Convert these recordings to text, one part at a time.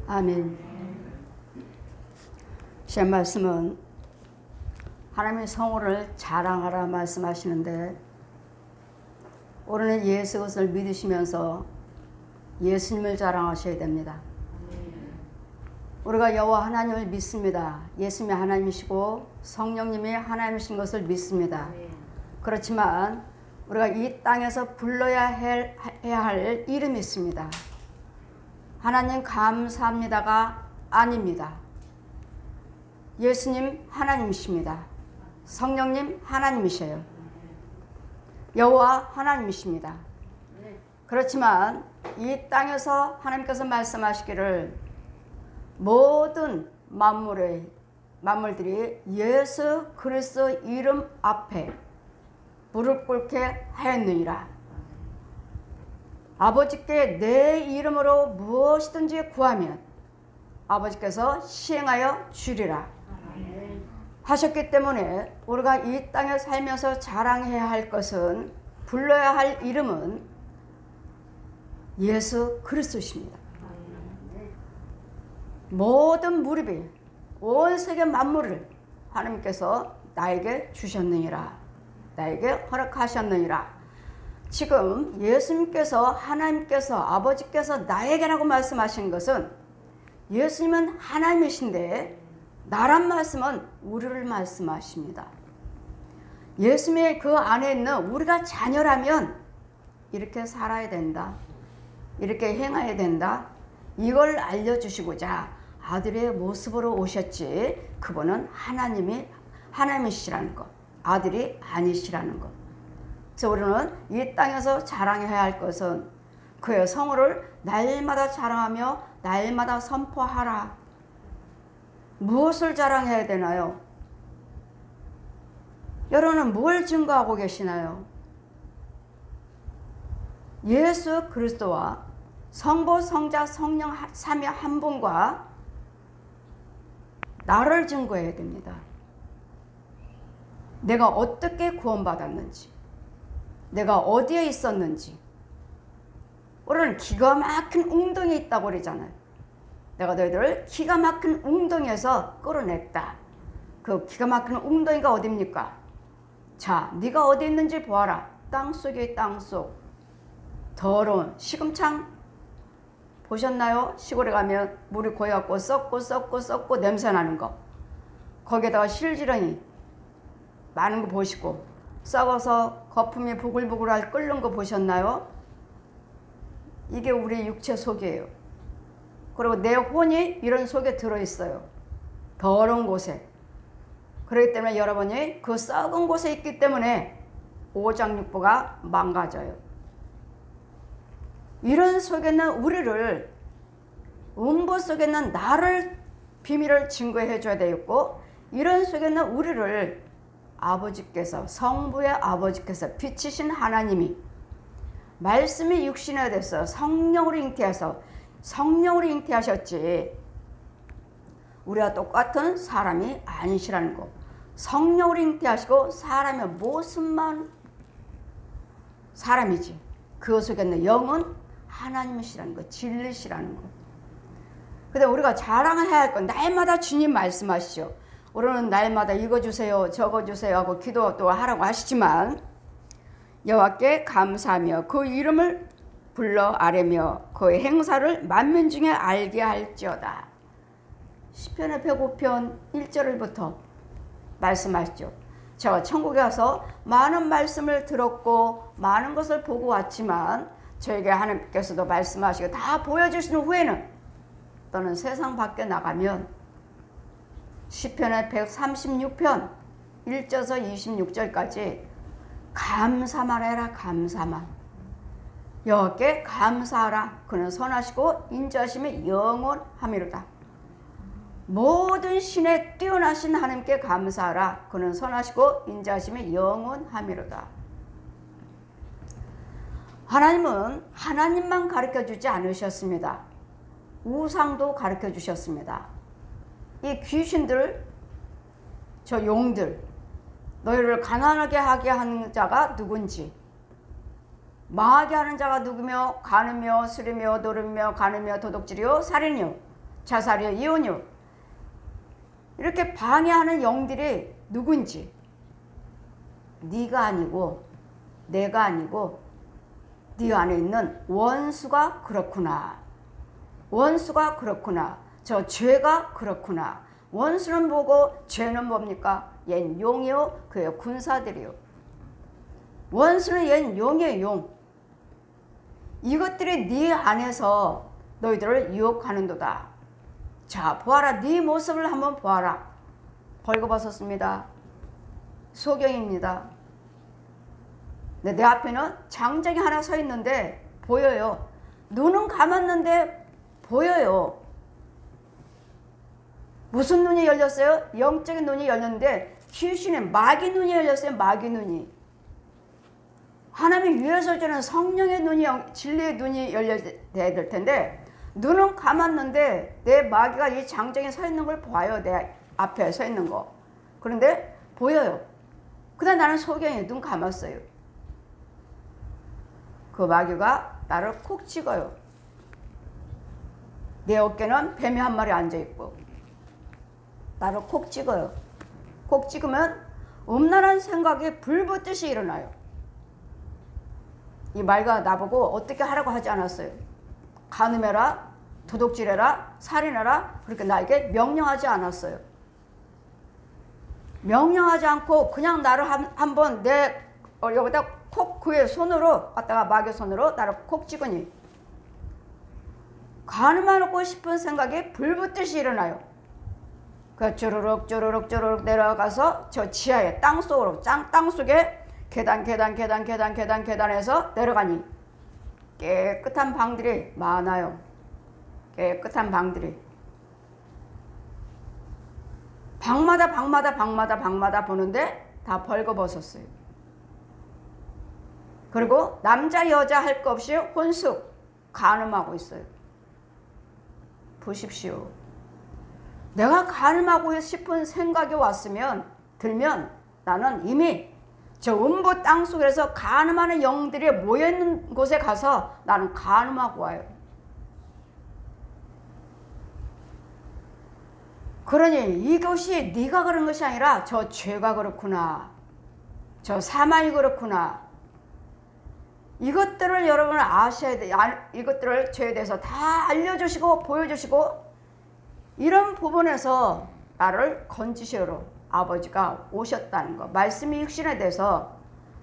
아멘. 제 말씀은 하나님의 성호를 자랑하라 말씀하시는데, 우리는 예수 그리스도를 믿으시면서 예수님을 자랑하셔야 됩니다. 우리가 여호와 하나님을 믿습니다. 예수님이 하나님이시고 성령님이 하나님이신 것을 믿습니다. 그렇지만 우리가 이 땅에서 불러야 할 이름이 있습니다. 하나님 감사합니다가 아닙니다. 예수님 하나님이십니다. 성령님 하나님이셔요. 여호와 하나님이십니다. 그렇지만 이 땅에서 하나님께서 말씀하시기를 모든 만물들이 예수 그리스도 이름 앞에 무릎 꿇게 하였느니라. 아버지께 내 이름으로 무엇이든지 구하면 아버지께서 시행하여 주리라 하셨기 때문에, 우리가 이 땅에 살면서 자랑해야 할 것은, 불러야 할 이름은 예수 그리스도십니다. 모든 무릎이, 온 세계 만물을 하나님께서 나에게 주셨느니라, 나에게 허락하셨느니라. 지금 예수님께서, 하나님께서, 아버지께서 나에게라고 말씀하신 것은, 예수님은 하나님이신데 나란 말씀은 우리를 말씀하십니다. 예수님의 그 안에 있는 우리가 자녀라면 이렇게 살아야 된다, 이렇게 행해야 된다, 이걸 알려주시고자 아들의 모습으로 오셨지, 그분은 하나님이시라는 것, 아들이 아니시라는 것. 그래서 우리는 이 땅에서 자랑해야 할 것은 그의 성호를 날마다 자랑하며 날마다 선포하라. 무엇을 자랑해야 되나요? 여러분은 뭘 증거하고 계시나요? 예수 그리스도와 성부, 성자, 성령 삼위 한 분과 나를 증거해야 됩니다. 내가 어떻게 구원받았는지, 내가 어디에 있었는지. 우리는 기가 막힌 웅덩이에 있다고 그러잖아요. 내가 너희들을 기가 막힌 웅덩이에서 끌어냈다. 그 기가 막힌 웅덩이가 어디입니까? 자, 네가 어디 있는지 보아라. 땅속에 땅속. 더러운 시금창 보셨나요? 시골에 가면 물이 고여갖고 썩고 냄새 나는 거. 거기에다가 실지렁이 많은 거 보시고, 썩어서 거품이 부글부글 끓는 거 보셨나요? 이게 우리 육체 속이에요. 그리고 내 혼이 이런 속에 들어있어요. 더러운 곳에. 그렇기 때문에 여러분이 그 썩은 곳에 있기 때문에 오장육부가 망가져요. 이런 속에 있는 우리를, 음부 속에 있는 나를, 비밀을 증거해 줘야 되겠고, 이런 속에 있는 우리를 아버지께서, 성부의 아버지께서, 빛이신 하나님이, 말씀이 육신화 돼서 성령으로 잉태하셨지, 우리와 똑같은 사람이 아니시라는 거. 성령으로 잉태하시고 사람의 모습만 사람이지, 그 속에 있는 영은 하나님이시라는 거, 진리시라는 거. 근데 우리가 자랑해야 할 건, 날마다 주님 말씀하시죠. 우리는 날마다 이거 주세요, 저거 주세요 하고 기도도 하라고 하시지만, 여호와께 감사하며 그 이름을 불러 아뢰며 그의 행사를 만민 중에 알게 할지어다. 시편의 105편 1절부터 말씀하시죠. 제가 천국에 가서 많은 말씀을 들었고 많은 것을 보고 왔지만, 저에게 하나님께서도 말씀하시고 다 보여주신 후에는, 너는 세상 밖에 나가면 시편의 136편 1절에서 26절까지 감사만 해라, 감사만. 여호와께 감사하라. 그는 선하시고 인자하심이 영원하미로다. 모든 신에 뛰어나신 하나님께 감사하라. 그는 선하시고 인자하심이 영원하미로다. 하나님은 하나님만 가르쳐주지 않으셨습니다. 우상도 가르쳐주셨습니다. 이 귀신들, 저 용들, 너희를 가난하게 하게 하는 자가 누군지, 망하게 하는 자가 누구며, 간으며 술이며 노름며 간으며 도둑질이요 살인이요 자살이요, 이혼이요. 이렇게 방해하는 영들이 누군지 네가 아니고 내가 아니고 네 안에 있는 원수가 그렇구나. 원수가 그렇구나. 저 죄가 그렇구나. 원수는 뭐고 죄는 뭡니까? 얜 용이요, 그의 군사들이요. 원수는 얜 용이에요, 용. 이것들이 네 안에서 너희들을 유혹하는도다. 자, 보아라. 네 모습을 한번 보아라. 벌거벗었습니다. 소경입니다. 내 앞에는 장정이 하나 서 있는데 보여요. 눈은 감았는데 보여요. 무슨 눈이 열렸어요? 영적인 눈이 열렸는데 귀신의 마귀 눈이 열렸어요. 마귀 눈이. 하나님이 위에서 주는 성령의 눈이, 진리의 눈이 열려야 될 텐데 눈은 감았는데 내 마귀가 이 장정에 서 있는 걸 봐요. 내 앞에 서 있는 거. 그런데 보여요. 그다음 나는 소경이 눈 감았어요. 그 마귀가 나를 콕 찍어요. 내 어깨는 뱀이 한 마리 앉아있고 나를 콕 찍어요. 콕 찍으면 음란한 생각이 불붙듯이 일어나요. 이 마귀가 나보고 어떻게 하라고 하지 않았어요. 간음해라, 도둑질해라, 살인해라, 그렇게 나에게 명령하지 않았어요. 명령하지 않고 그냥 나를 한번 내 여기다 콕 그의 손으로 갖다가 마귀 손으로 나를 콕 찍으니 간음하고 싶은 생각이 불붙듯이 일어나요. 그 쪼르륵 쪼르륵 쪼르륵 내려가서 저 지하에 땅속으로 땅속에 계단에서 내려가니 깨끗한 방들이 많아요. 깨끗한 방들이. 방마다 보는데 다 벌거벗었어요. 그리고 남자 여자 할 것 없이 혼숙 간음하고 있어요. 보십시오. 내가 간음하고 싶은 생각이 들면 나는 이미 저 음부 땅속에서 간음하는 영들이 모여있는 곳에 가서 나는 간음하고 와요. 그러니 이것이 네가 그런 것이 아니라 저 죄가 그렇구나. 저 사망이 그렇구나. 이것들을 여러분은 아셔야 돼요. 이것들을 죄에 대해서 다 알려주시고 보여주시고 이런 부분에서 나를 건지시러 아버지가 오셨다는 것. 말씀이 육신에 대해서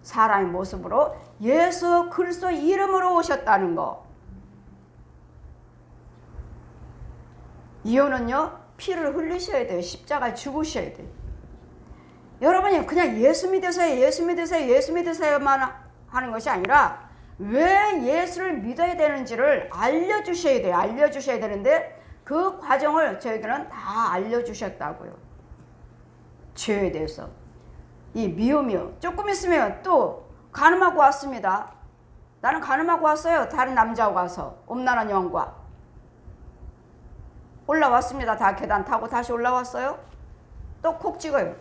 사람의 모습으로 예수 그리스도 이름으로 오셨다는 것. 이유는요. 피를 흘리셔야 돼요. 십자가에 죽으셔야 돼요. 여러분이 그냥 예수 믿으세요만 하는 것이 아니라 왜 예수를 믿어야 되는지를 알려주셔야 돼요. 알려주셔야 되는데 그 과정을 저에게는 다 알려주셨다고요. 죄에 대해서. 이 미움이요. 조금 있으면 또 간음하고 왔습니다. 나는 간음하고 왔어요. 다른 남자하고 와서 음란한 영과. 올라왔습니다. 다 계단 타고 다시 올라왔어요. 또 콕 찍어요.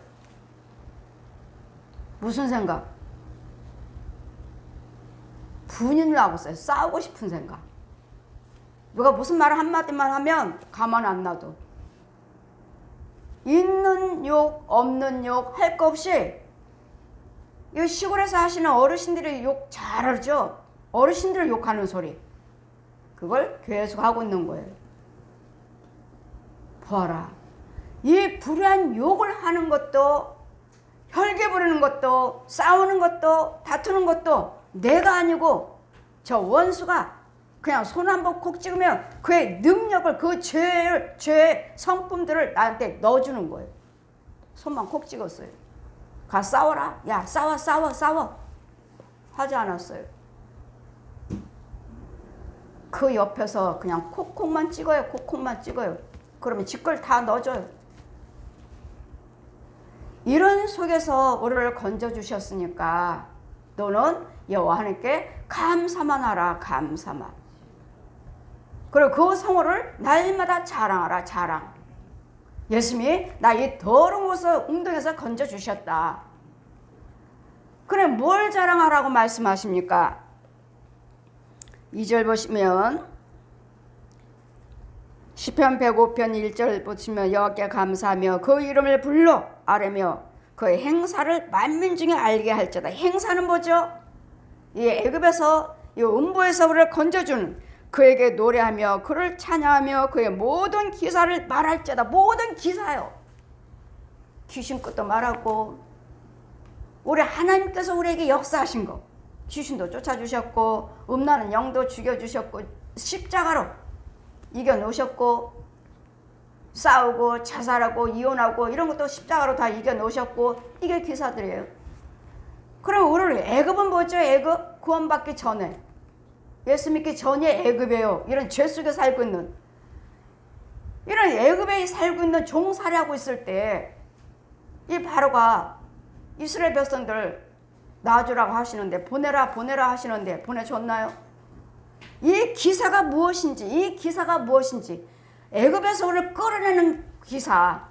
무슨 생각? 분인을 하고 있어요. 싸우고 싶은 생각. 누가 무슨 말을 한마디만 하면 가만 안 놔둬. 있는 욕 없는 욕 할 거 없이 이 시골에서 하시는 어르신들이 욕 잘 알죠. 어르신들 욕하는 소리. 그걸 계속 하고 있는 거예요. 보아라. 이 불의한 욕을 하는 것도 혈기 부리는 것도 싸우는 것도 다투는 것도 내가 아니고 저 원수가 그냥 손 한번 콕 찍으면 그의 능력을 그 죄의 성품들을 나한테 넣어주는 거예요. 손만 콕 찍었어요. 가 싸워라. 야 싸워 하지 않았어요. 그 옆에서 그냥 콕콕만 찍어요. 콕콕만 찍어요. 그러면 지걸 다 넣어줘요. 이런 속에서 우리를 건져주셨으니까 너는 여호와 하나님께 감사만 하라. 감사만. 그리고 그 성호를 날마다 자랑하라. 자랑. 예수님이 나 이 더러운 곳을 웅덩이에서 건져주셨다. 그래 뭘 자랑하라고 말씀하십니까? 2절 보시면 시편 105편 1절 보시면 여호와께 감사하며 그 이름을 불러 아뢰며 그의 행사를 만민 중에 알게 할지어다. 행사는 뭐죠? 이 애굽에서 이 음부에서 우리를 건져주는 그에게 노래하며 그를 찬양하며 그의 모든 기사를 말할지어다. 모든 기사요. 귀신 것도 말하고 우리 하나님께서 우리에게 역사하신 거, 귀신도 쫓아주셨고 음란한 영도 죽여주셨고 십자가로 이겨놓으셨고 싸우고 자살하고 이혼하고 이런 것도 십자가로 다 이겨놓으셨고 이게 기사들이에요. 그럼 우리를 애굽은 뭐죠? 애굽 구원받기 전에 예수 믿기 전에 애굽이에요. 이런 죄 속에 살고 있는 이런 애굽에 살고 있는 종살이하고 있을 때 이 바로가 이스라엘 백성들 놔주라고 하시는데 보내라 하시는데 보내줬나요? 이 기사가 무엇인지 애굽에서 우리를 끌어내는 기사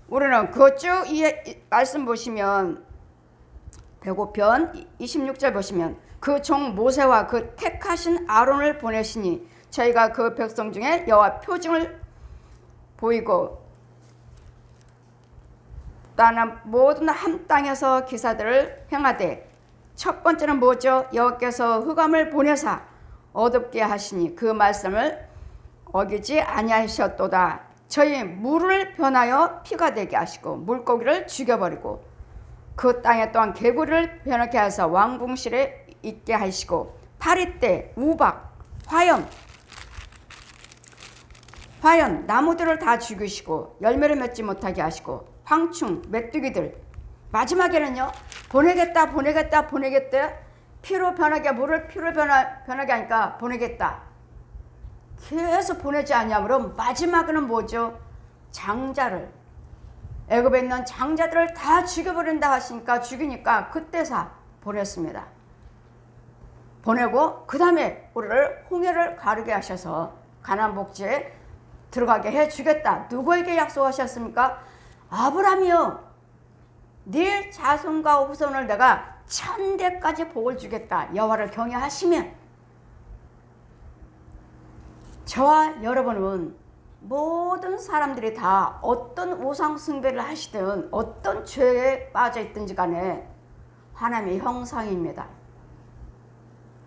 우리는 그거 쭉 이 말씀 보시면 105편 26절 보시면 그 종 모세와 그 택하신 아론을 보내시니 저희가 그 백성 중에 여호와 표징을 보이고 나는 모든 한 땅에서 기사들을 행하되 첫 번째는 뭐죠? 여호와께서 흑암을 보내사 어둡게 하시니 그 말씀을 어기지 아니하셨도다. 저희 물을 변하여 피가 되게 하시고 물고기를 죽여버리고 그 땅에 또한 개구리를 변하게 하사 왕궁실에 있게 하시고 파리떼, 우박, 화염 나무들을 다 죽이시고 열매를 맺지 못하게 하시고 황충, 메뚜기들 마지막에는요 보내겠다 피로 변하게 물을 피로 변하게 하니까 보내겠다 계속 보내지 않냐면 마지막에는 뭐죠? 장자를 애굽에 있는 장자들을 다 죽여버린다 하시니까 죽이니까 그때사 보냈습니다. 보내고 그 다음에 우리를 홍해를 가르게 하셔서 가나안 복지에 들어가게 해주겠다. 누구에게 약속하셨습니까? 아브라함이요 네 자손과 후손을 내가 1000대까지 복을 주겠다. 여호와를 경외하시면 저와 여러분은 모든 사람들이 다 어떤 우상 숭배를 하시든 어떤 죄에 빠져 있든지 간에 하나님의 형상입니다.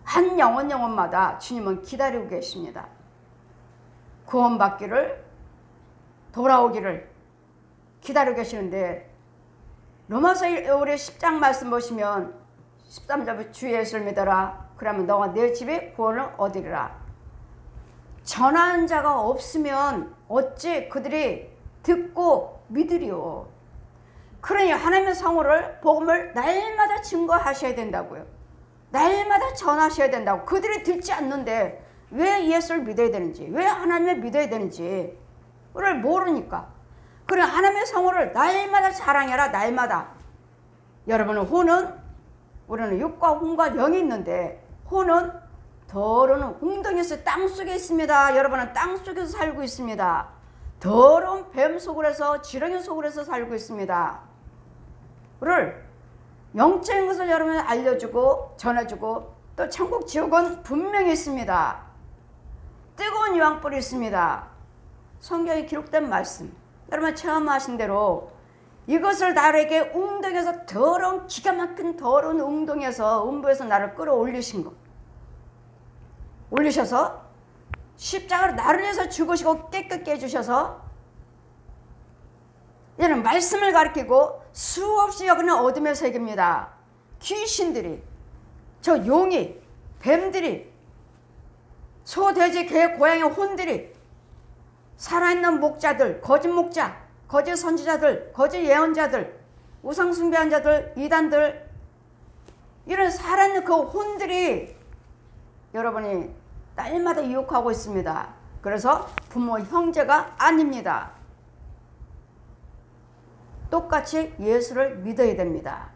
한 영혼마다 주님은 기다리고 계십니다. 구원받기를 돌아오기를 기다리고 계시는데 로마서 우리 10장 말씀 보시면 13절 주 예수를 믿어라 그러면 너가 내 집에 구원을 얻으리라. 전하는 자가 없으면 어찌 그들이 듣고 믿으리요. 그러니 하나님의 성호를 복음을 날마다 증거하셔야 된다고요. 날마다 전하셔야 된다고. 그들이 듣지 않는데 왜 예수를 믿어야 되는지 왜 하나님을 믿어야 되는지 그걸 모르니까. 그래 하나님의 성호를 날마다 자랑해라. 날마다. 여러분은 혼은 우리는 육과 혼과 영이 있는데 혼은 더러운 웅덩이에서 땅속에 있습니다. 여러분은 땅속에서 살고 있습니다. 더러운 뱀 속으로서 지렁이 속으로서 살고 있습니다. 그를 영적인 것을 여러분이 알려주고 전해주고 또 천국 지옥은 분명히 있습니다. 뜨거운 유황불이 있습니다. 성경에 기록된 말씀 여러분 체험하신 대로 이것을 나에게 웅덩이에서 더러운 기가 막힌 더러운 웅덩이에서 음부에서 나를 끌어올리신 것 올리셔서 십자가로 나를 위해서 죽으시고 깨끗게 해주셔서 이는 말씀을 가리키고 수없이 여기는 어둠의 세계입니다. 귀신들이 저 용이 뱀들이 소 돼지 개 고양이 혼들이 살아있는 목자들 거짓 목자 거짓 선지자들 거짓 예언자들 우상 숭배한 자들 이단들 이런 살아있는 그 혼들이 여러분이 날마다 유혹하고 있습니다. 그래서 부모 형제가 아닙니다. 똑같이 예수를 믿어야 됩니다.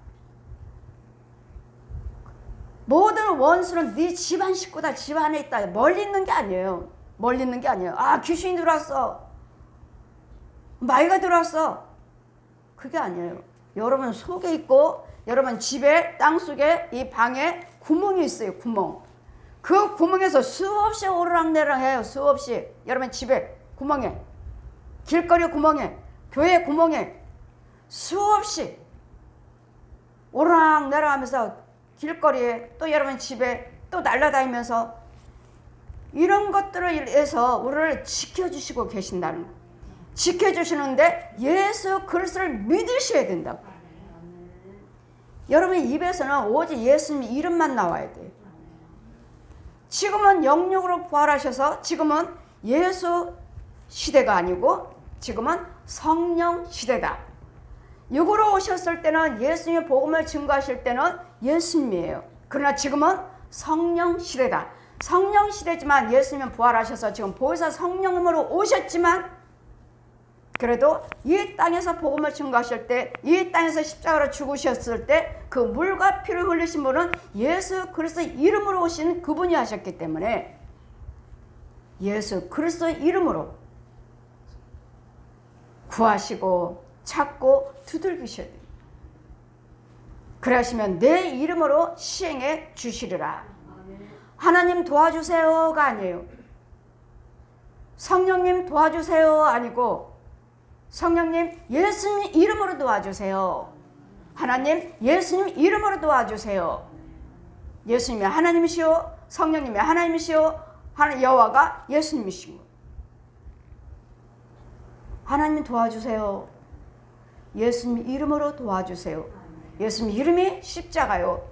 모든 원수는 네 집안 식구다. 집안에 있다. 멀리 있는 게 아니에요. 멀리 있는 게 아니에요. 아 귀신이 들어왔어. 마귀가 들어왔어. 그게 아니에요. 여러분 속에 있고 여러분 집에 땅속에 이 방에 구멍이 있어요. 구멍. 그 구멍에서 수없이 오르락내락 해요. 수없이. 여러분 집에 구멍에, 길거리 구멍에, 교회 구멍에 수없이 오르락 내려가면서 길거리에 또 여러분 집에 또 날아다니면서 이런 것들을 위해서 우리를 지켜주시고 계신다는 거. 지켜주시는데 예수 그리스도를 믿으셔야 된다고. 여러분 입에서는 오직 예수님 이름만 나와야 돼요. 지금은 영육으로 부활하셔서 지금은 예수 시대가 아니고 지금은 성령 시대다. 육으로 오셨을 때는 예수님의 복음을 증거하실 때는 예수님이에요. 그러나 지금은 성령 시대다. 성령 시대지만 예수님은 부활하셔서 지금 보혜사 성령님으로 오셨지만 그래도 이 땅에서 복음을 증거하실 때, 이 땅에서 십자가로 죽으셨을 때 그 물과 피를 흘리신 분은 예수 그리스도 이름으로 오신 그분이 하셨기 때문에 예수 그리스도 이름으로 구하시고 찾고 두들기셔야 돼요. 그러시면 내 이름으로 시행해 주시리라. 하나님 도와주세요가 아니에요. 성령님 도와주세요 아니고 성령님 예수님 이름으로 도와주세요. 하나님 예수님 이름으로 도와주세요. 예수님이 하나님이시오, 성령님이 하나님이시오, 여호와가 예수님이시고 하나님 도와주세요. 예수님 이름으로 도와주세요. 예수님 이름이 십자가요,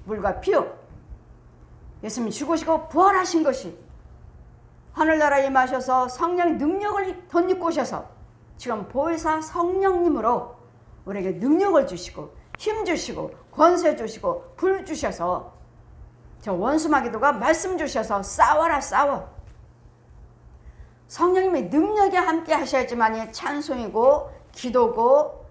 물과 피요. 예수님이 죽으시고 부활하신 것이 하늘나라에 임하셔서 성령의 능력을 덧입고 오셔서 지금 보혜사 성령님으로 우리에게 능력을 주시고 힘 주시고 권세 주시고 불 주셔서 저 원수마귀들과 말씀 주셔서 싸워라 싸워. 성령님의 능력에 함께 하셔야지만이 찬송이고 기도고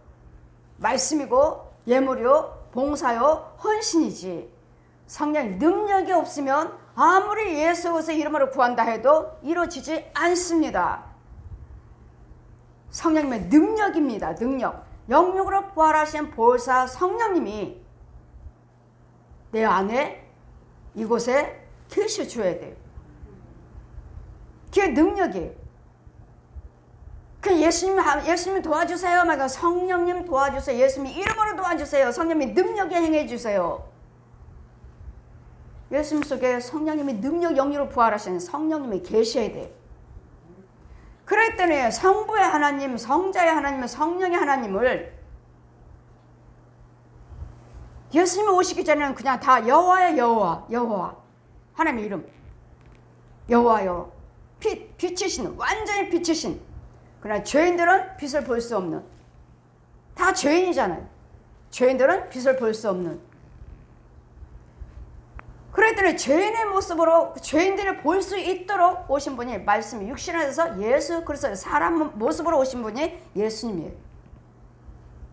말씀이고 예물이요 봉사요 헌신이지. 성령의 능력이 없으면 아무리 예수 그리스도의 이름으로 구한다 해도 이루어지지 않습니다. 성령님의 능력입니다. 능력. 영육으로 부활하신 보혜사 성령님이 내 안에 이곳에 계셔줘야 돼요. 그게 능력이에요. 그 예수님 도와주세요. 막 성령님 도와주세요. 예수님 이름으로 도와주세요. 성령님이 능력에 행해주세요. 예수님 속에 성령님이 능력 영육으로 부활하신 성령님이 계셔야 돼요. 그랬더니 성부의 하나님, 성자의 하나님, 성령의 하나님을 예수님이 오시기 전에는 그냥 다 여호와야 여호와 하나님의 이름 여호와요. 빛이신 완전히 빛이신. 그러나 죄인들은 빛을 볼 수 없는, 다 죄인이잖아요. 죄인들은 빛을 볼 수 없는. 그랬더니 죄인의 모습으로 죄인들을 볼 수 있도록 오신 분이 말씀이 육신에서 예수 그리스도 사람 모습으로 오신 분이 예수님이에요.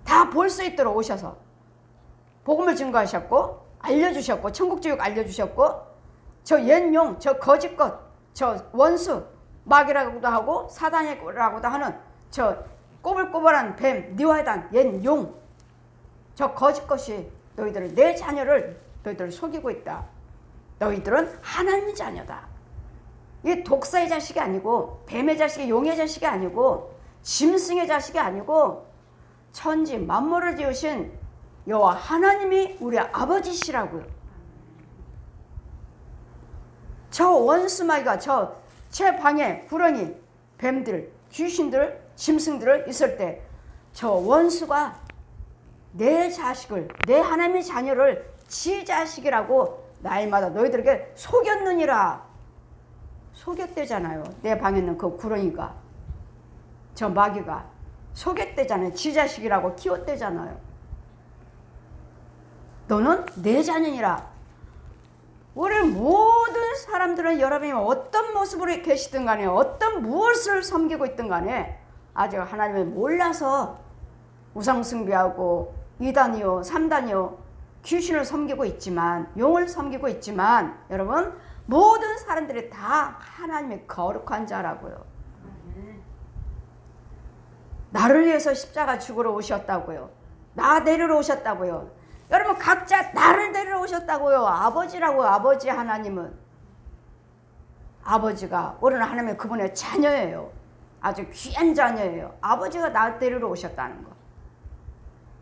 다 볼 수 있도록 오셔서 복음을 증거하셨고 알려주셨고 천국교육 알려주셨고 저 옛용 저 거짓것 저 원수 마귀라고도 하고 사단이라고도 하는 저 꼬불꼬불한 뱀 니와단 옛용 저 거짓것이 너희들을 내 자녀를 너희들을 속이고 있다. 너희들은 하나님의 자녀다. 이게 독사의 자식이 아니고 뱀의 자식이 용의 자식이 아니고 짐승의 자식이 아니고 천지 만물을 지으신 여호와 하나님이 우리 아버지시라고요. 저 원수마귀가 제 방에 구렁이 뱀들 귀신들 짐승들을 있을 때 저 원수가 내 자식을 내 하나님의 자녀를 지 자식이라고 날마다 너희들에게 속였느니라. 속였대잖아요. 내 방에 있는 그 구렁이가 저 마귀가 속였대잖아요. 지 자식이라고 키웠대잖아요. 너는 내 자녀니라. 우리 모든 사람들은 여러분이 어떤 모습으로 계시든 간에 어떤 무엇을 섬기고 있든 간에 아직 하나님을 몰라서 우상 숭배하고 2단이요 3단이요 귀신을 섬기고 있지만 용을 섬기고 있지만 여러분 모든 사람들이 다 하나님의 거룩한 자라고요. 나를 위해서 십자가 죽으러 오셨다고요. 나 데리러 오셨다고요. 여러분 각자 나를 데리러 오셨다고요. 아버지라고. 아버지 하나님은 아버지가 우리는 하나님의 그분의 자녀예요. 아주 귀한 자녀예요. 아버지가 나 데리러 오셨다는 거.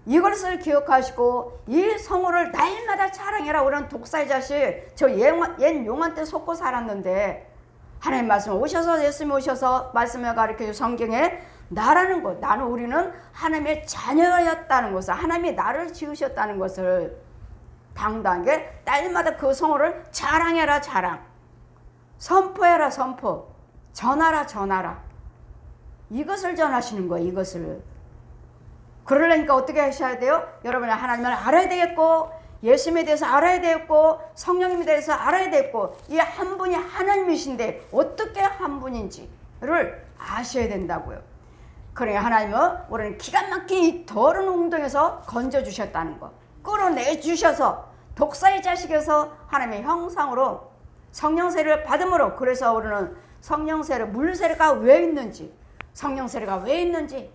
이것을 기억하시고 이 성호를 날마다 자랑해라. 우리는 독사의 자식, 저 옛 용한 때 속고 살았는데 하나님 말씀 오셔서 예수님 오셔서 말씀을 가르쳐주 성경에 나라는 것, 나는 우리는 하나님의 자녀였다는 것을, 하나님이 나를 지으셨다는 것을 당당하게 날마다 그 성호를 자랑해라. 자랑, 선포해라. 선포, 전하라. 전하라. 이것을 전하시는 거예요. 이것을. 그러려니까 어떻게 하셔야 돼요? 여러분이 하나님을 알아야 되겠고, 예수님에 대해서 알아야 되겠고, 성령님에 대해서 알아야 되겠고, 이 한 분이 하나님이신데 어떻게 한 분인지를 아셔야 된다고요. 그래 하나님은 우리는 기가 막힌 이 더러운 웅덩에서 건져주셨다는 거, 끌어내주셔서 독사의 자식에서 하나님의 형상으로 성령세를 받음으로, 그래서 우리는 성령세를, 물세례가 왜 있는지, 성령세례가 왜 있는지,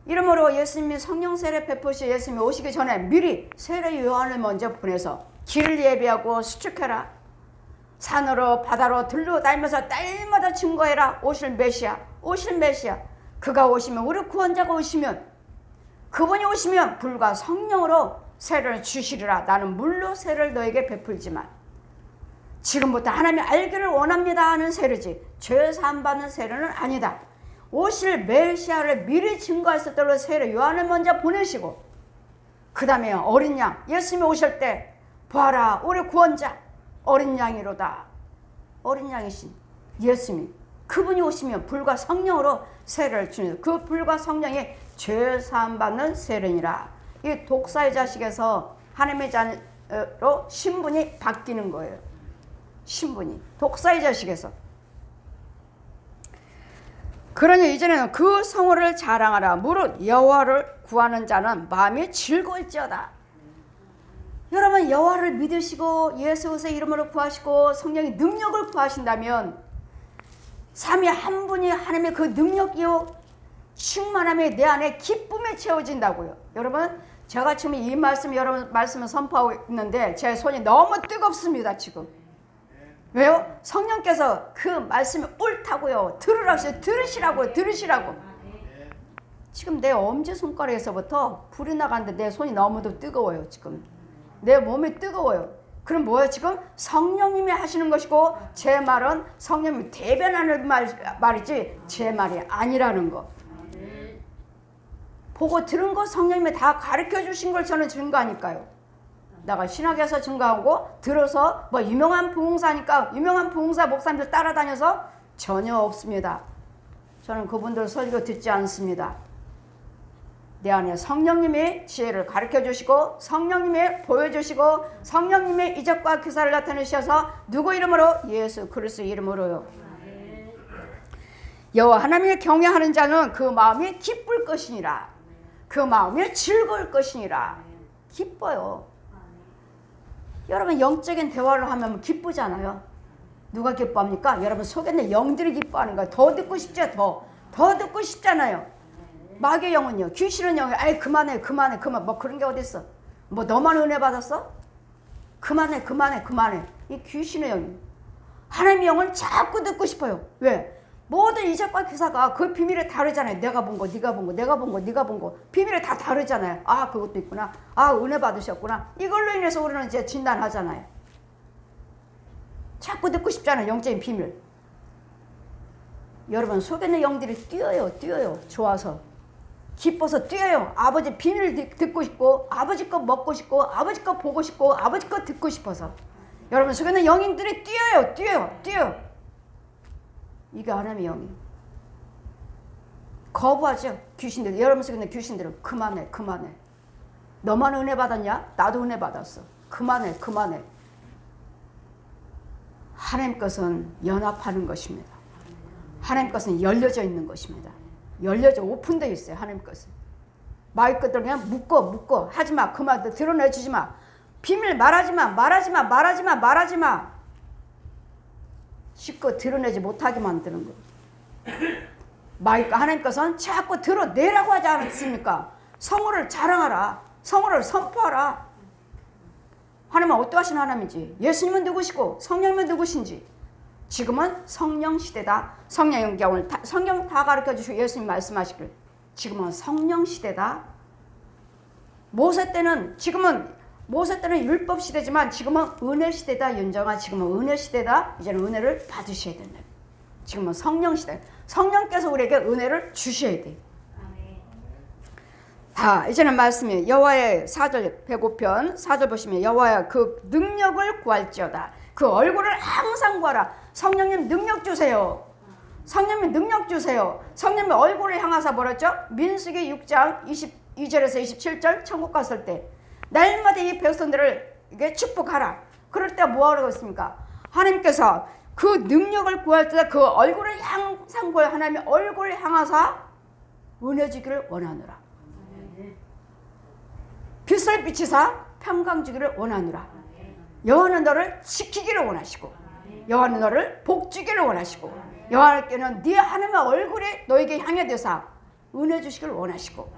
이러므로 예수님이 성령세례 베푸시 예수님이 오시기 전에 미리 세례 요한을 먼저 보내서 길을 예비하고 수축해라. 산으로 바다로 들로 다니면서 날마다 증거해라. 오실 메시아, 오실 메시아. 그가 오시면, 우리 구원자가 오시면, 그분이 오시면 불과 성령으로 세례를 주시리라. 나는 물로 세례를 너에게 베풀지만 지금부터 하나님이 알기를 원합니다 하는 세례지 죄 사함 받는 세례는 아니다. 오실 메시아를 미리 증거할 수 있도록 세례 요한을 먼저 보내시고, 그 다음에 어린 양, 예수님이 오실 때 보아라 우리 구원자 어린 양이로다. 어린 양이신 예수님, 그분이 오시면 불과 성령으로 세례를 주는, 그 불과 성령이 죄 사함 받는 세례니라. 이 독사의 자식에서 하나님의 자녀로 신분이 바뀌는 거예요. 신분이 독사의 자식에서. 그러니 이제는 그 성호를 자랑하라. 무릇 여호와를 구하는 자는 마음이 즐거울지어다. 여러분 여호와를 믿으시고 예수 그리스도의 이름으로 구하시고 성령의 능력을 구하신다면 삼위 한 분이 하나님의 그 능력이요 충만함이 내 안에 기쁨에 채워진다고요. 여러분 제가 지금 이 말씀, 여러분 말씀을 선포하고 있는데 제 손이 너무 뜨겁습니다 지금. 왜요? 성령께서 그 말씀이 옳다고요. 들으시라고요. 들으시라고. 지금 내 엄지손가락에서부터 불이 나가는데 내 손이 너무도 뜨거워요. 지금 내 몸이 뜨거워요. 그럼 뭐예요? 지금 성령님이 하시는 것이고 제 말은 성령님이 대변하는 말이지 제 말이 아니라는 거. 보고 들은 거 성령님이 다 가르쳐 주신 걸 저는 증거하니까요. 내가 신학에서 증거하고 들어서 뭐 유명한 부흥사니까 유명한 부흥사 목사님들 따라다녀서 전혀 없습니다. 저는 그분들 설교 듣지 않습니다. 내 안에 성령님이 지혜를 가르쳐 주시고 성령님이 보여주시고 성령님의 이적과 기사를 나타내셔서 누구 이름으로? 예수 그리스도 이름으로요. 여호와 하나님을 경외하는 자는 그 마음이 기쁠 것이니라. 그 마음이 즐거울 것이니라. 기뻐요. 여러분 영적인 대화를 하면 기쁘잖아요. 누가 기뻐합니까? 여러분 속에 있는 영들이 기뻐하는 거예요. 더 듣고 싶죠. 더 듣고 싶잖아요. 마귀의 영은요, 귀신은 영이 아이 그만해 뭐 그런 게 어딨어. 뭐 너만 은혜 받았어? 그만해 이 귀신의 영이. 하나님의 영은 자꾸 듣고 싶어요. 왜? 모든 이적과 기사가 그 비밀이 다르잖아요. 내가 본 거, 네가 본 거, 내가 본 거, 네가 본 거. 비밀이 다 다르잖아요. 아, 그것도 있구나. 아, 은혜 받으셨구나. 이걸로 인해서 우리는 이제 진단하잖아요. 자꾸 듣고 싶잖아요. 영적인 비밀. 여러분 속에 있는 영들이 뛰어요. 좋아서. 기뻐서 뛰어요. 아버지 비밀 듣고 싶고, 아버지 거 먹고 싶고, 아버지 거 보고 싶고, 아버지 거 듣고 싶어서. 여러분 속에 있는 영인들이 뛰어요. 이게 하나님의 영이. 거부하죠. 귀신들. 여러분 속에 있는 귀신들은 그만해. 너만 은혜 받았냐? 나도 은혜 받았어. 그만해. 하나님 것은 연합하는 것입니다. 하나님 것은 열려져 있는 것입니다. 열려져 오픈되어 있어요. 하나님 것은. 마귀 것들 그냥 묶어. 하지마. 그만 드러내주지 마. 비밀 말하지 마. 쉽고 드러내지 못하게 만드는 거. 마귀가 하나님 것은 자꾸 드러내라고 하지 않습니까? 성호를 자랑하라. 성호를 선포하라. 하나님은 어떠하신 하나님인지, 예수님은 누구시고 성령님은 누구신지 지금은 성령 시대다. 성령 연기가 오늘 성경 다 가르쳐 주시고 예수님 말씀하시길 지금은 성령 시대다. 모세 때는 율법 시대지만 지금은 은혜 시대다. 윤정아, 지금은 은혜 시대다. 이제는 은혜를 받으셔야 된다. 지금은 성령 시대. 성령께서 우리에게 은혜를 주셔야 돼. 자, 이제는 말씀이 여호와의 4절 105편 4절 보시면 여호와의 그 능력을 구할지어다. 그 얼굴을 항상 구하라. 성령님 능력 주세요. 성령님 능력 주세요. 성령님 얼굴을 향하사 뭐랬죠? 민수기 6장 22절에서 27절 천국 갔을 때 날마다 이 백성들을 이게 축복하라. 그럴 때 뭐하라고 했습니까? 하나님께서 그 능력을 구할 때 그 얼굴을 항상 구해. 하나님의 얼굴을 향하사 은혜 주기를 원하노라. 빛을 비치사 평강 주기를 원하노라. 여호와는 너를 지키기를 원하시고 여호와는 너를 복 주기를 원하시고 여호와께는 네 하나님의 얼굴이 너에게 향해 되사 은혜 주시기를 원하시고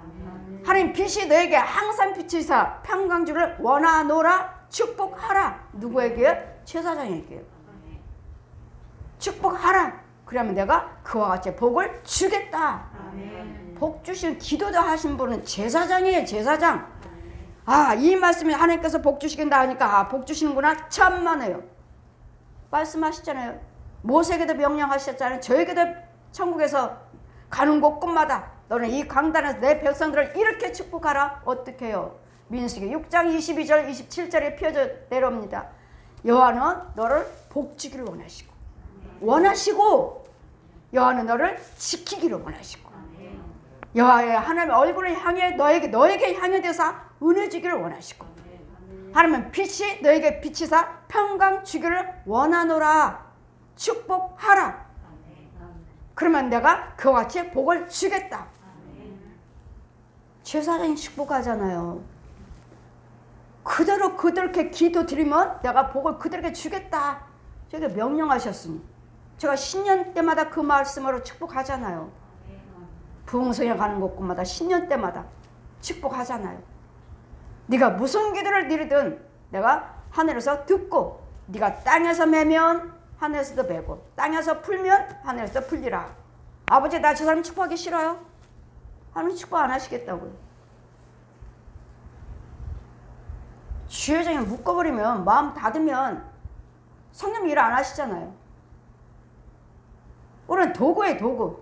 하나님 빛이 너에게 항상 비치사 평강 주기를 원하노라. 축복하라. 누구에게요? 제사장에게요. 축복하라. 그러면 내가 그와 같이 복을 주겠다. 복 주신 기도도 하신 분은 제사장이에요. 제사장. 이 말씀이 하나님께서 복 주시긴다 하니까 복 주시는구나. 참만해요. 말씀하셨잖아요. 모세에게도 명령하셨잖아요. 저에게도 천국에서 가는 곳곳마다 너는 이 강단에서 내 백성들을 이렇게 축복하라. 어떻게 해요? 민수기 6장 22절 27절에 펴져 내려옵니다. 여호와는 너를 복 주기를 원하시고 여호와는 너를 지키기를 원하시고 여호와의 하나님의 얼굴을 향해 너에게 향해 되사 은혜 주기를 원하시고 하나님은 빛이 너에게 비치사 평강 주기를 원하노라. 축복하라. 그러면 내가 그와 같이 복을 주겠다. 제사장이 축복하잖아요. 그대로 그들께 기도 드리면 내가 복을 그들에게 주겠다. 저게 명령하셨으니 제가 신년 때마다 그 말씀으로 축복하잖아요. 부흥성에 가는 곳마다 신년 때마다 축복하잖아요. 네가 무슨 기도를 드리든 내가 하늘에서 듣고 네가 땅에서 매면 하늘에서도 매고 땅에서 풀면 하늘에서도 풀리라. 아버지 나 저 사람 축복하기 싫어요? 하나님 축복 안 하시겠다고요. 주여정에 묶어버리면 마음 닫으면 성령 일 안 하시잖아요. 우리는 도구예요. 도구.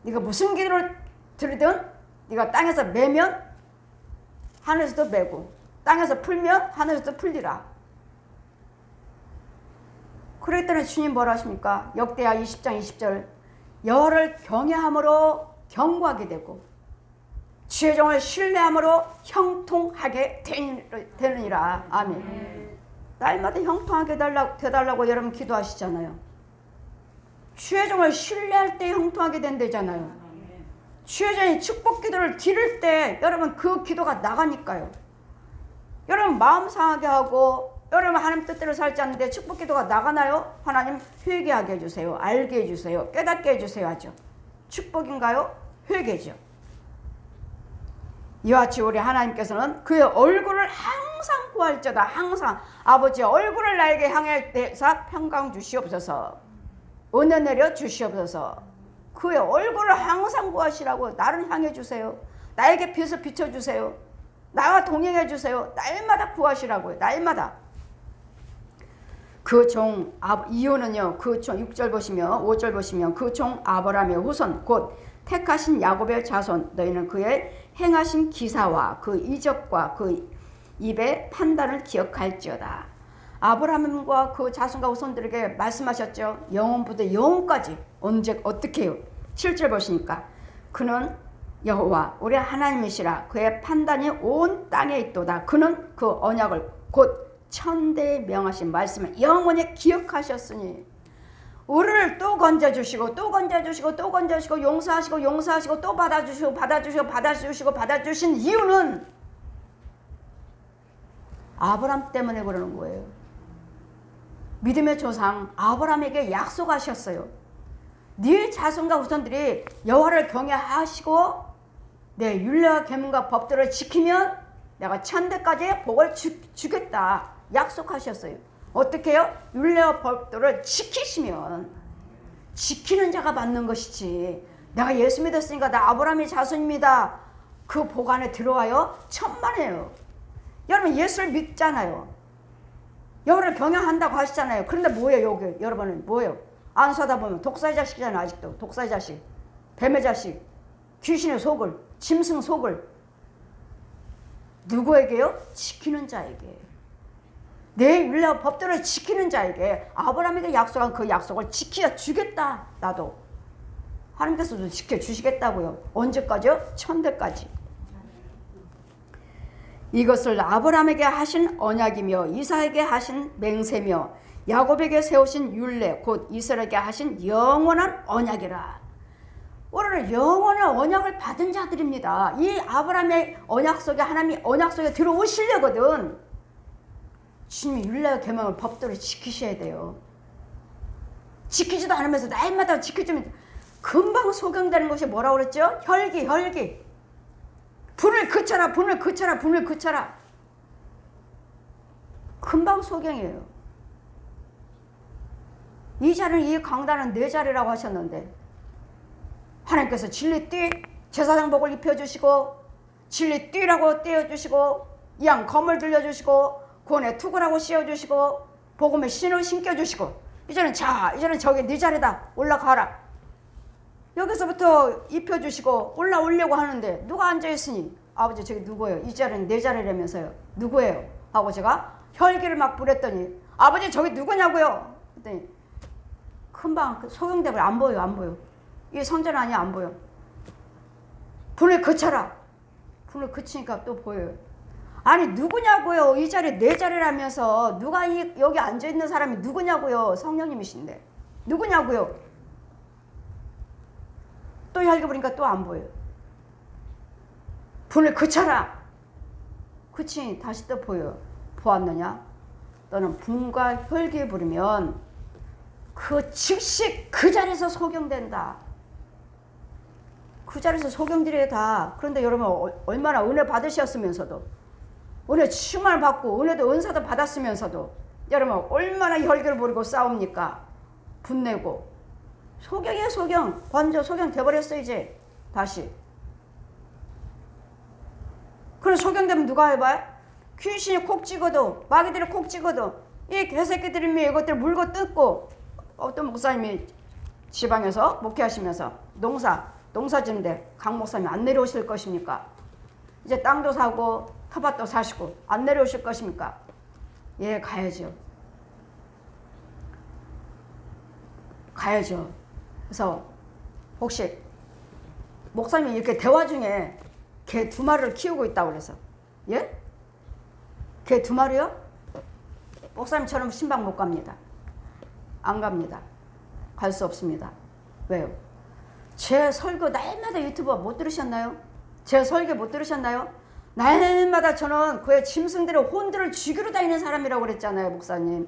네가 무슨 기도를 드리든 네가 땅에서 매면 하늘에서도 매고 땅에서 풀면 하늘에서도 풀리라. 그랬더니 주님 뭐라 하십니까? 역대하 20장 20절 여호와를 경외함으로 경고하게 되고 주의 종을 신뢰함으로 형통하게 되느니라. 아멘. 날마다 형통하게 되달라고 여러분 기도하시잖아요. 주의 종을 신뢰할 때 형통하게 된다잖아요. 주의 종이 축복 기도를 드릴 때 여러분 그 기도가 나가니까요. 여러분 마음 상하게 하고 여러분 하나님 뜻대로 살지 않는데 축복 기도가 나가나요? 하나님 회개하게 해주세요. 알게 해주세요. 깨닫게 해주세요 하죠. 축복인가요? 회개죠. 이와 같이 우리 하나님께서는 그의 얼굴을 항상 구할지어다. 항상 아버지의 얼굴을 나에게 향할 때사 평강 주시옵소서. 은혜 내려 주시옵소서. 그의 얼굴을 항상 구하시라고 나를 향해 주세요. 나에게 빛을 비춰주세요. 나와 동행해 주세요. 날마다 구하시라고요. 날마다. 그 종 이유는요. 그 종 6절 보시면 5절 보시면 그 종 아브라함의 후손 곧 택하신 야곱의 자손 너희는 그의 행하신 기사와 그 이적과 그 입의 판단을 기억할지어다. 아브라함과 그 자손과 후손들에게 말씀하셨죠. 영원부터 영원까지 언제 어떻게 해요? 7절 보시니까 그는 여호와 우리 하나님이시라. 그의 판단이 온 땅에 있도다. 그는 그 언약을 곧 천대에 명하신 말씀을 영원히 기억하셨으니 우리를 또 건져주시고 또 건져주시고 또 건져주시고 용서하시고 용서하시고 또 받아주시고 받아주시고 받아주시고 받아주신 이유는 아브라함 때문에 그러는 거예요. 믿음의 조상 아브라함에게 약속하셨어요. 네 자손과 후손들이 여호와를 경외하시고 내 율례와 계명과 법들을 지키면 내가 천대까지 복을 주겠다 약속하셨어요. 어떻게 해요? 율례와 법도를 지키시면 지키는 자가 받는 것이지. 내가 예수 믿었으니까 나 아브라함의 자손입니다. 그 복 안에 들어와요? 천만에요. 여러분 예수를 믿잖아요. 여러분을 경영한다고 하시잖아요. 그런데 뭐예요? 여기 여러분은 뭐예요? 안수하다 보면 독사의 자식이잖아요. 아직도 독사의 자식, 뱀의 자식, 귀신의 속을, 짐승 속을. 누구에게요? 지키는 자에게. 내 율례와 법도를 지키는 자에게 아브라함에게 약속한 그 약속을 지켜 주겠다. 나도 하나님께서도 지켜주시겠다고요. 언제까지요? 천대까지. 이것을 아브라함에게 하신 언약이며 이삭에게 하신 맹세며 야곱에게 세우신 율례 곧 이스라엘에게 하신 영원한 언약이라. 오늘은 영원한 언약을 받은 자들입니다. 이 아브라함의 언약 속에 하나님이 언약 속에 들어오시려거든 주님이 율례와 계명을 법도를 지키셔야 돼요. 지키지도 않으면서 날마다 지켜주면 금방 소경되는 것이 뭐라고 그랬죠? 혈기. 분을 그쳐라. 금방 소경이에요. 이 자리는 이 강단은 내 자리라고 하셨는데 하나님께서 진리띠 제사장복을 입혀주시고 진리띠라고 떼어주시고 양 검을 들려주시고 구원의 투구라고 씌워주시고 복음의 신을 신겨주시고 이제는 저기 네 자리다 올라가라. 여기서부터 입혀주시고 올라오려고 하는데 누가 앉아있으니 아버지 저기 누구예요? 이 자리는 내 자리라면서요. 누구예요? 하고 제가 혈기를 막 부렸더니 아버지 저기 누구냐고요? 그랬더니 금방 소경대를 안 보여. 이 성전 아니야 안 보여. 분을 그쳐라. 분을 그치니까 또 보여요. 아니 누구냐고요? 이 자리 내 자리라면서 누가 여기 앉아있는 사람이 누구냐고요? 성령님이신데 누구냐고요? 또 혈기 부리니까 또 안 보여요. 분을 그쳐라. 그치 다시 또 보여요. 보았느냐? 너는 분과 혈기 부리면 그 즉시 그 자리에서 소경된다. 그 자리에서 소경들이에요 다. 그런데 여러분 얼마나 은혜 받으셨으면서도 은혜 충만을 받고 은혜도 은사도 받았으면서도 여러분 얼마나 혈기를 부리고 싸웁니까? 분내고 소경이에요 소경. 완전 소경 돼버렸어 이제 다시. 그럼 소경되면 누가 해봐요? 귀신이 콕 찍어도 마귀들이 콕 찍어도 이 개새끼들이 이것들 물고 뜯고 어떤 목사님이 지방에서 목회하시면서 농사 짓는데 강 목사님이 안 내려오실 것입니까? 이제 땅도 사고 텃밭도 사시고 안 내려오실 것입니까? 예 가야죠. 그래서 혹시 목사님이 이렇게 대화 중에 개 2마리를 키우고 있다고 그래서 예? 개 2마리요? 목사님처럼 신방 못 갑니다. 안 갑니다. 갈 수 없습니다. 왜요? 제 설교 날마다 유튜브 못 들으셨나요? 제 설교 못 들으셨나요? 날마다 저는 그의 짐승들의 혼들을 죽이러 다니는 사람이라고 그랬잖아요, 목사님.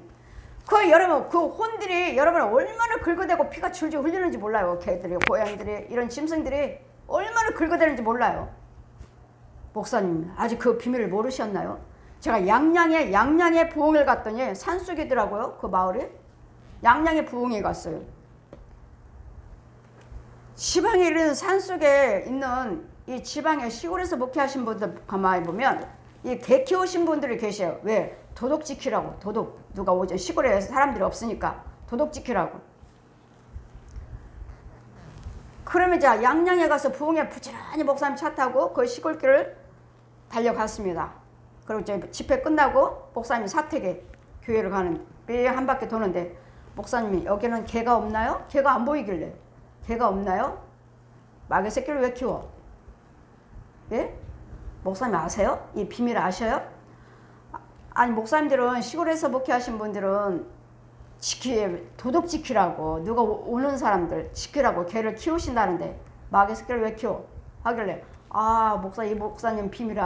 여러분, 그 혼들이 여러분을 얼마나 긁어대고 피가 줄줄 흘리는지 몰라요. 개들이, 고양이들이, 이런 짐승들이 얼마나 긁어대는지 몰라요. 목사님, 아직 그 비밀을 모르셨나요? 제가 양양의 부흥을 갔더니 산속이더라고요, 그 마을이. 양양의 부흥에 갔어요. 지방에 있는 산속에 있는 이 지방의 시골에서 목회하신 분들 가만히 보면 이 개 키우신 분들이 계셔요. 왜? 도덕 지키라고. 도덕. 누가 오죠? 시골에 사람들이 없으니까 도덕 지키라고. 그러면 이제 양양에 가서 부흥에 부지런히 목사님 차 타고 그 시골길을 달려갔습니다. 그리고 이제 집회 끝나고 목사님이 사택에 교회를 가는 한 바퀴 도는데 목사님이 여기는 개가 없나요? 개가 안 보이길래 개가 없나요? 마귀 새끼를 왜 키워? 예? 목사님 아세요? 이 비밀 아셔요? 아니 목사님들은 시골에서 목회하신 분들은 도덕 지키라고 누가 오는 사람들 지키라고 개를 키우신다는데 마귀 새끼를 왜 키워? 하길래 이 목사님 비밀을